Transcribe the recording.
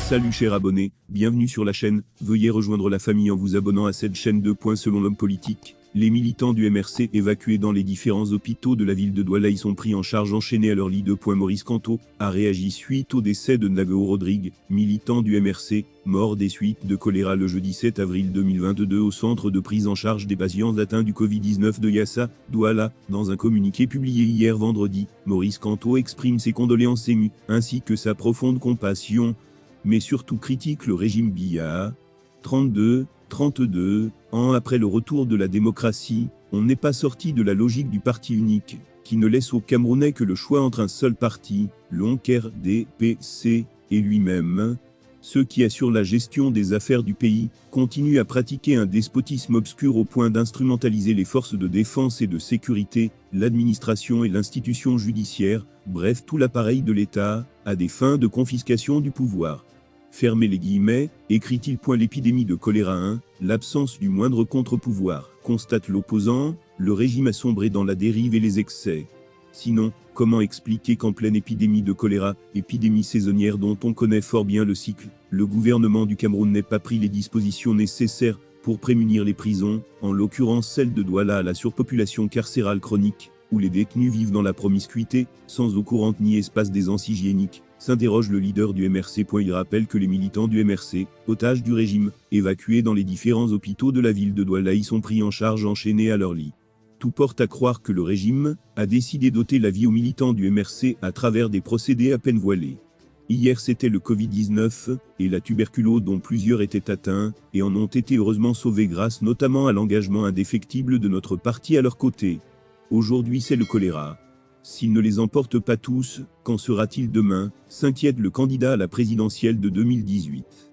Salut chers abonnés, bienvenue sur la chaîne, veuillez rejoindre la famille en vous abonnant à cette chaîne. Selon l'homme politique, les militants du MRC évacués dans les différents hôpitaux de la ville de Douala y sont pris en charge enchaînés à leur lit. Maurice Kamto a réagi suite au décès de Ndagao Rodrigue, militant du MRC, mort des suites de choléra le jeudi 7 avril 2022 au centre de prise en charge des patients atteints du Covid-19 de Yassa, Douala. Dans un communiqué publié hier vendredi, Maurice Kamto exprime ses condoléances émues, ainsi que sa profonde compassion, mais surtout critique le régime Biya. 32 ans après le retour de la démocratie, on n'est pas sorti de la logique du parti unique, qui ne laisse aux Camerounais que le choix entre un seul parti, l'ONC-RDPC, et lui-même. Ceux qui assurent la gestion des affaires du pays continuent à pratiquer un despotisme obscur au point d'instrumentaliser les forces de défense et de sécurité, l'administration et l'institution judiciaire, bref tout l'appareil de l'État, à des fins de confiscation du pouvoir. Fermez les guillemets, écrit-il. L'épidémie de choléra 1, l'absence du moindre contre-pouvoir, constate l'opposant, le régime a sombré dans la dérive et les excès. Sinon, comment expliquer qu'en pleine épidémie de choléra, épidémie saisonnière dont on connaît fort bien le cycle, le gouvernement du Cameroun n'ait pas pris les dispositions nécessaires pour prémunir les prisons, en l'occurrence celle de Douala, à la surpopulation carcérale chronique, où les détenus vivent dans la promiscuité, sans eau courante ni espace d'aisance hygiénique, s'interroge le leader du MRC. Il rappelle que les militants du MRC, otages du régime, évacués dans les différents hôpitaux de la ville de Douala y sont pris en charge enchaînés à leur lit. Tout porte à croire que le régime a décidé d'ôter la vie aux militants du MRC à travers des procédés à peine voilés. Hier c'était le Covid-19 et la tuberculose dont plusieurs étaient atteints et en ont été heureusement sauvés grâce notamment à l'engagement indéfectible de notre parti à leur côté. Aujourd'hui c'est le choléra. S'il ne les emporte pas tous, qu'en sera-t-il demain, s'inquiète le candidat à la présidentielle de 2018.